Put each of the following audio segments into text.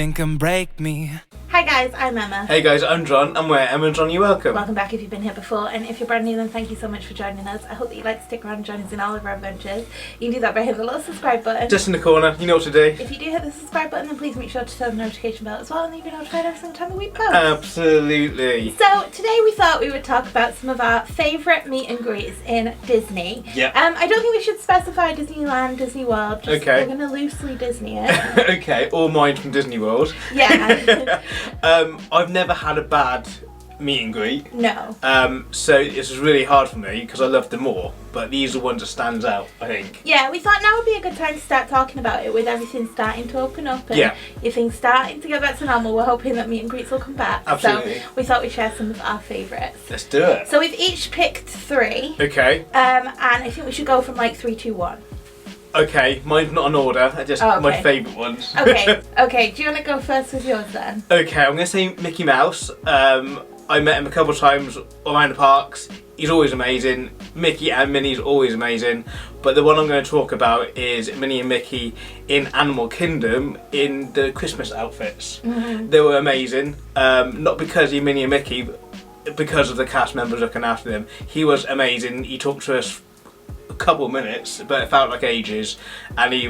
nothing can break me. Hi guys, I'm Emma. Hey guys, I'm John, and we're Emma and John, you're welcome. Welcome back if you've been here before, and if you're brand new then thank you so much for joining us. I hope that you'd like to stick around and join us in all of our adventures. You can do that by hitting the little subscribe button. Just in the corner, you know what to do. If you do hit the subscribe button, then please make sure to turn the notification bell as well, and you'll be notified every single time that we post. Absolutely. So today we thought we would talk about some of our favourite meet and greets in Disney. Yeah. I don't think we should specify Disneyland, Disney World. Just, Okay. We're going to loosely Disney it. Okay, all mine from Disney World. Yeah. I've never had a bad meet and greet. No. So this is really hard for me because I love them all, but these are the ones that stands out, I think. Yeah, we thought now would be a good time to start talking about it with everything starting to open up and Yeah. if things starting to get back to normal. We're hoping that meet and greets will come back. Absolutely. So we thought we'd share some of our favourites. Let's do it. So we've each picked 3. Okay. And I think we should go from like 3, 2, 1. Okay, mine's not in order, they're just Oh, okay. my favourite ones. Okay. Okay. Do you want to go first with yours then? Okay, I'm going to say Mickey Mouse. I met him a couple of times around the parks. He's always amazing. Mickey and Minnie's always amazing. But the one I'm going to talk about is Minnie and Mickey in Animal Kingdom in the Christmas outfits. Mm-hmm. They were amazing. Not because of Minnie and Mickey, but because of the cast members looking after them. He was amazing. He talked to us a couple of minutes, but it felt like ages. And he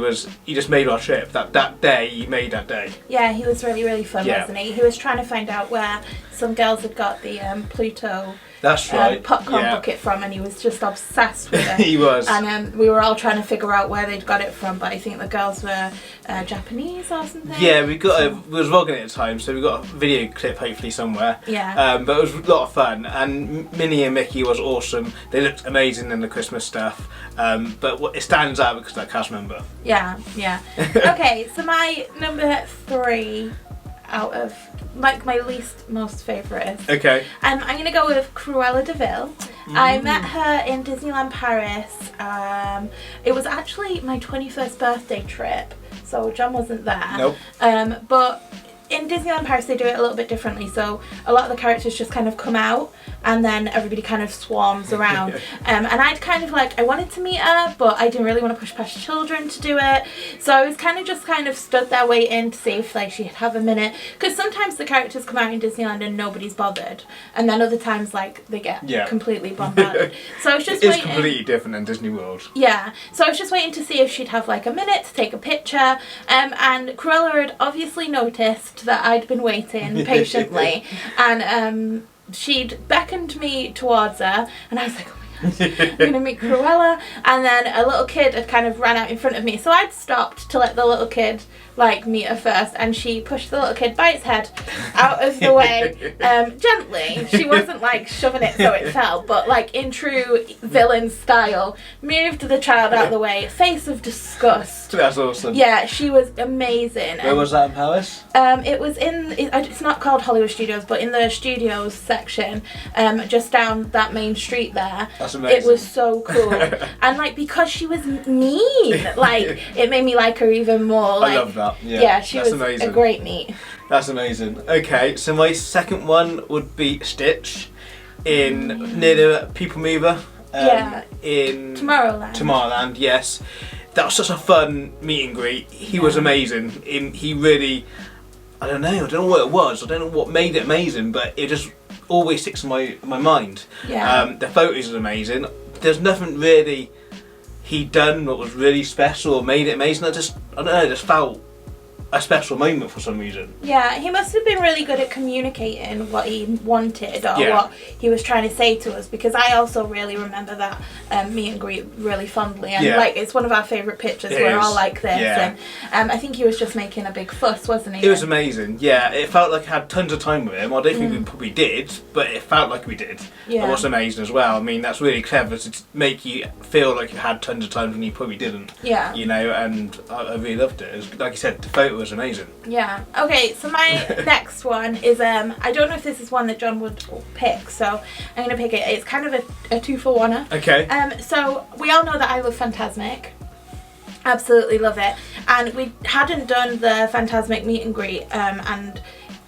just made our trip. That day, he made that day. Yeah, he was really, really fun, Yeah. wasn't he? He was trying to find out where some girls had got the Pluto That's right. popcorn yeah. bucket from, and he was just obsessed with it. He was. And we were all trying to figure out where they'd got it from, but I think the girls were Japanese or something. Yeah, we was vlogging at the time, so we got a video clip hopefully somewhere. Yeah. But it was a lot of fun, and Minnie and Mickey was awesome. They looked amazing in the Christmas stuff. But it stands out because of that cast member. Yeah, yeah. Okay, so my number 3 out of my least most favourite is Okay. I'm going to go with Cruella de Vil. I met her in Disneyland Paris. It was actually my 21st birthday trip, so John wasn't there. Nope. But in Disneyland Paris they do it a little bit differently, so a lot of the characters just kind of come out and then everybody kind of swarms around. And I'd kind of I wanted to meet her, but I didn't really want to push past children to do it, so I was kind of stood there waiting to see if she'd have a minute, because sometimes the characters come out in Disneyland and nobody's bothered, and then other times they get completely bombarded. So I was just It's waiting. completely different in Disney World. Yeah, so I was just waiting to see if she'd have a minute to take a picture, and Cruella had obviously noticed that I'd been waiting patiently, and she'd beckoned me towards her, and I was like, oh my gosh, I'm going to meet Cruella, and then a little kid had kind of ran out in front of me, so I'd stopped to let the little kid meet her first, and she pushed the little kid by its head out of the way, gently. She wasn't shoving it so it fell, but in true villain style, moved the child out of the way, face of disgust. That's awesome. Yeah, she was amazing. Where was that in Paris? It was it's not called Hollywood Studios, but in the studios section, just down that main street there. That's amazing. It was so cool. And because she was mean, it made me like her even more. I love that. Yeah, she that's was amazing. a great meet. That's amazing. Okay, so my second one would be Stitch near the People Mover. In Tomorrowland, yes. That was such a fun meet and greet. He was amazing. He really, I don't know what it was. I don't know what made it amazing, but it just always sticks in my mind. Yeah. The photos are amazing. There's nothing really he done that was really special or made it amazing. I don't know, it just felt a special moment for some reason. Yeah, he must have been really good at communicating what he wanted or what he was trying to say to us, because I also really remember that meet and greet really fondly, and it's one of our favourite pictures. We're all like this, and I think he was just making a big fuss, wasn't he? It was amazing. Yeah, it felt like I had tons of time with him. I don't think we probably did, but it felt like we did. Yeah. It was amazing as well. I mean, that's really clever to make you feel like you had tons of time when you probably didn't. Yeah. And I really loved it. It was, like you said, the photo was amazing. Yeah. Okay, so my next one is I don't know if this is one that John would pick, so I'm gonna pick it. It's kind of a 2-for-1-er. Okay. So we all know that I love Fantasmic. Absolutely love it. And we hadn't done the Fantasmic meet and greet, and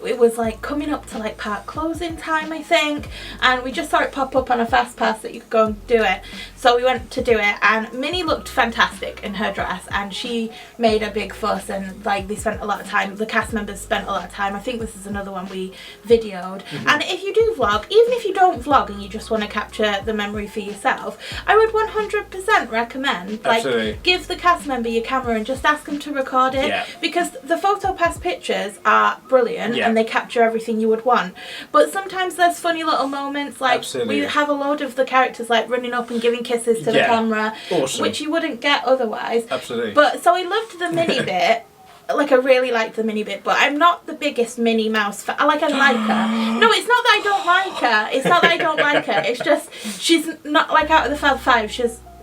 it was like coming up to like park closing time, I think, and we just saw it pop up on a fast pass that you could go and do it. So we went to do it, and Minnie looked fantastic in her dress, and she made a big fuss, and like they spent a lot of time, the cast members spent a lot of time. I think this is another one we videoed. And if you do vlog, even if you don't vlog and you just want to capture the memory for yourself, I would 100% recommend, like, give the cast member your camera and just ask them to record it, because the PhotoPass pictures are brilliant and they capture everything you would want. But sometimes there's funny little moments, like we have a load of the characters like running up and giving kisses to the camera, which you wouldn't get otherwise. But so I loved the Minnie bit. Like, I really liked the Minnie bit, but I'm not the biggest Minnie Mouse fan. I like her. No, it's not that I don't like her. It's not that I don't like her. It's just, she's not, like, out of the Fab Five,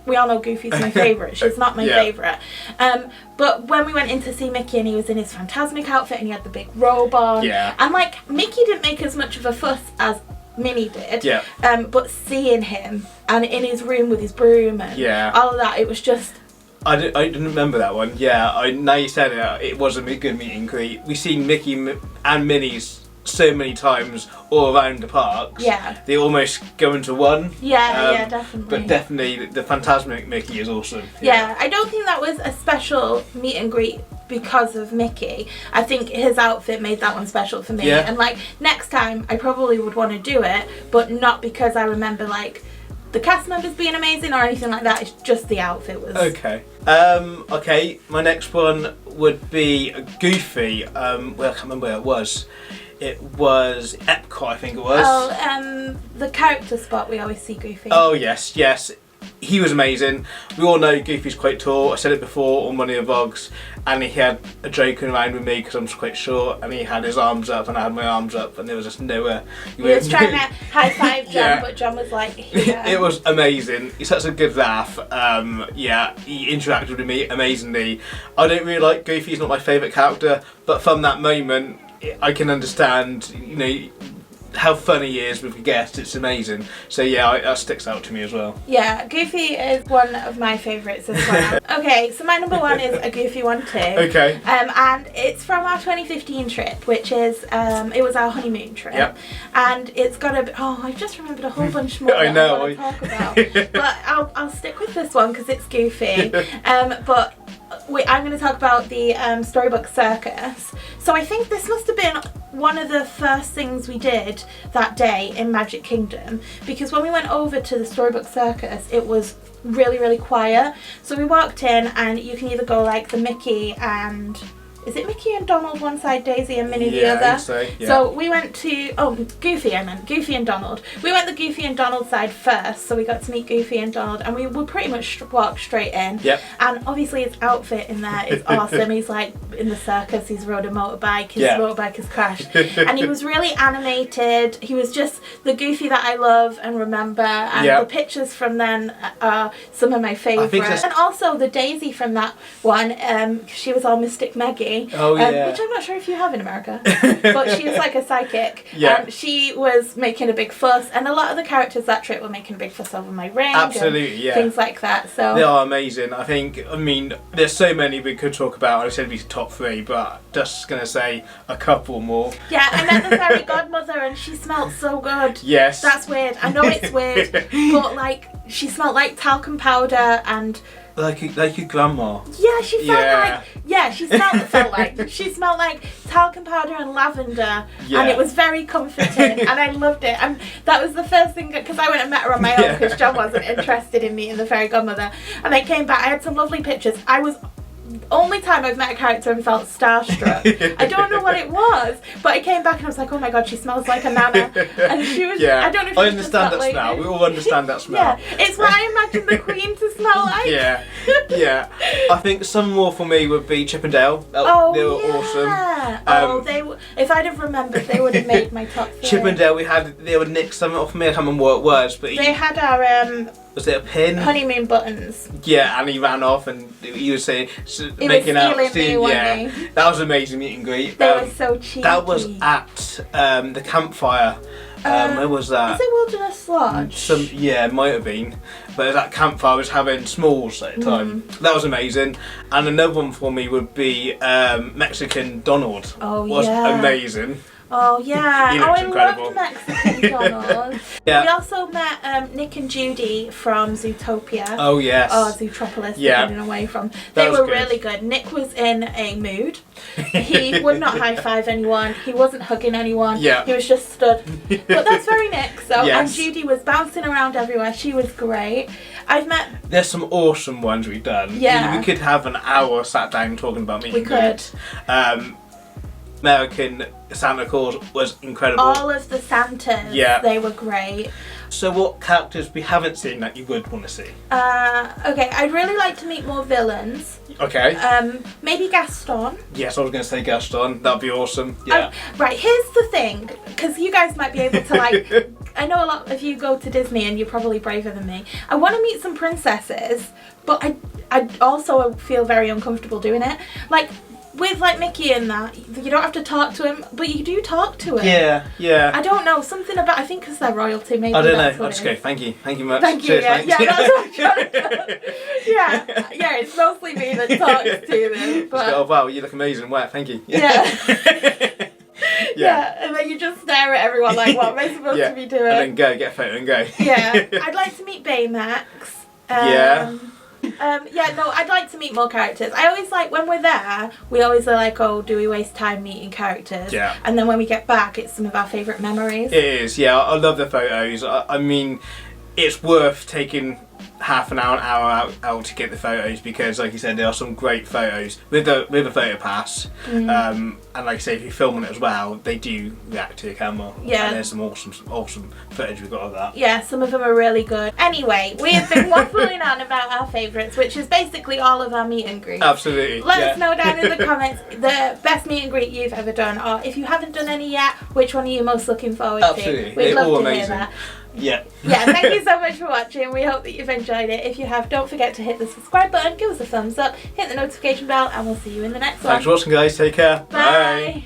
we all know Goofy's my favourite. She's not my favourite. But when we went in to see Mickey and he was in his Fantasmic outfit and he had the big robe on, and, like, Mickey didn't make as much of a fuss as Minnie did, but seeing him and in his room with his broom and all of that, it was just... I didn't remember that one. Yeah, now you said it, it was a good meet and greet. We've seen Mickey and Minnie's so many times all around the parks. Yeah. They almost go into one. Yeah, definitely. But definitely the Fantasmic Mickey is awesome. Yeah, I don't think that was a special meet and greet because of Mickey. I think his outfit made that one special for me. And like, next time I probably would want to do it, but not because I remember like the cast members being amazing or anything like that. It's just the outfit was... Okay. Okay, my next one would be Goofy. Well, I can't remember where it was. It was Epcot, I think it was. Oh, the character spot we always see Goofy. Oh, yes. He was amazing. We all know Goofy's quite tall. I said it before on one of the vlogs, and he had a joking around with me because I'm quite short, and he had his arms up and I had my arms up, and there was just nowhere. He was trying to high five John, but John was like, It was amazing. He's such a good laugh. He interacted with me amazingly. I don't really like Goofy. He's not my favourite character, but from that moment, I can understand, you know, how funny he is with the guests. It's amazing. So yeah, that sticks out to me as well. Yeah, Goofy is one of my favourites as well. Okay, so my number one is a Goofy one too. Okay. And it's from our 2015 trip, which is it was our honeymoon trip. Yep. And it's got I just remembered a whole bunch more I know. I want to talk about. But I'll stick with this one because it's Goofy. But I'm going to talk about the Storybook Circus. So I think this must have been one of the first things we did that day in Magic Kingdom, because when we went over to the Storybook Circus it was really, really quiet. So we walked in and you can either go like the Mickey and... Is it Mickey and Donald one side, Daisy and Minnie the other? So we went to... Goofy and Donald. We went the Goofy and Donald side first, so we got to meet Goofy and Donald, and we would pretty much walk straight in. Yep. And obviously his outfit in there is awesome. He's like in the circus, he's rode a motorbike, his motorbike has crashed. And he was really animated. He was just the Goofy that I love and remember, and the pictures from then are some of my favourites. And also the Daisy from that one, she was all Mystic Meggie. Which I'm not sure if you have in America, but she was like a psychic. She was making a big fuss, and a lot of the characters that trip were making a big fuss over my ring. Absolutely, things like that. So they are amazing. I mean, there's so many we could talk about. I said these top three, but just gonna say a couple more. Yeah, I met the fairy godmother, and she smelled so good. Yes, that's weird. I know it's weird, but like she smelled like talcum powder and. Like your grandma. Yeah, she felt like. Yeah, she felt like. She smelled like talcum powder and lavender, and it was very comforting, and I loved it. And that was the first thing, because I went and met her on my own because John wasn't interested in meeting the fairy godmother. And I came back. I had some lovely pictures. I was. Only time I've met a character and felt starstruck. I don't know what it was, but I came back and I was like, oh my god, she smells like a nana. And she was, I don't know if I understand that smell. We all understand that smell. It's what I imagine the Queen to smell like. I think some more for me would be Chip and Dale. They were awesome. If I'd have remembered, they would have made my top 3. Chip and Dale, they would nick something off me. I can't remember what it was, but they had our was it a pin? Honeymoon buttons. Yeah, and he ran off and he was saying, making out. That was an amazing meet and greet. They were so cheeky. That was at the campfire. Where was that? Is it Wilderness Lodge? It might have been. But that campfire was having s'mores at the time. That was amazing. And another one for me would be Mexican Donald. Oh, was amazing. Oh yeah. He Oh, looks I incredible. loved Mexican Donald. Yeah. We also met Nick and Judy from Zootopia. Oh yes. Or Zootropolis, Yeah. depending away from. That They was were good. really good. Nick was in a mood. He would not high five anyone. He wasn't hugging anyone. Yeah. He was just stood. But that's very Nick. So Yes. and Judy was bouncing around everywhere. She was great. I've met. There's some awesome ones we've done. Yeah. We could have an hour sat down talking about meet We and could. greets. American Santa Claus was incredible. All of the Santas. Yeah. They were great. So what characters we haven't seen that you would want to see? Okay, I'd really like to meet more villains. Okay. Maybe Gaston. Yes, I was going to say Gaston. That'd be awesome. Yeah. Right, here's the thing, because you guys might be able to like, I know a lot of you go to Disney and you're probably braver than me. I want to meet some princesses, but I also feel very uncomfortable doing it. Like, with like Mickey and that, you don't have to talk to him, but you do talk to him. Yeah, yeah. I don't know, something about, I think because they're royalty, maybe I don't know. that's I'll what just it go, is. thank you much. Thank you, Cheers, yeah, thanks. yeah, that's what I'm trying to yeah, it's mostly me that talks to them, Just but... go, oh wow, you look amazing. Wow, thank you. Yeah. Yeah. Yeah, and then you just stare at everyone like, what am I supposed Yeah. to be doing? And then go, get a photo and go. Yeah, I'd like to meet Baymax. Yeah. Yeah, no, I'd like to meet more characters. I always like, when we're there, we always are like, oh, do we waste time meeting characters? Yeah. And then when we get back, it's some of our favourite memories. It is, yeah. I love the photos. I mean, it's worth taking half an hour out to get the photos because, like you said, there are some great photos with a photo pass. And like I say, if you film on it as well, they do react to your camera. Yeah. And there's some awesome footage we've got of that. Yeah, some of them are really good. Anyway, we have been waffling on about our favourites, which is basically all of our meet and greets. Absolutely. Let yeah. us know down in the comments the best meet and greet you've ever done, or if you haven't done any yet, which one are you most looking forward Absolutely. to? We'd They're love all to hear amazing. that. Yeah. Yeah, thank you so much for watching. We hope that you've enjoyed it. If you have, don't forget to hit the subscribe button, give us a thumbs up, hit the notification bell, and we'll see you in the next one. Thanks for watching, guys. Take care. Bye.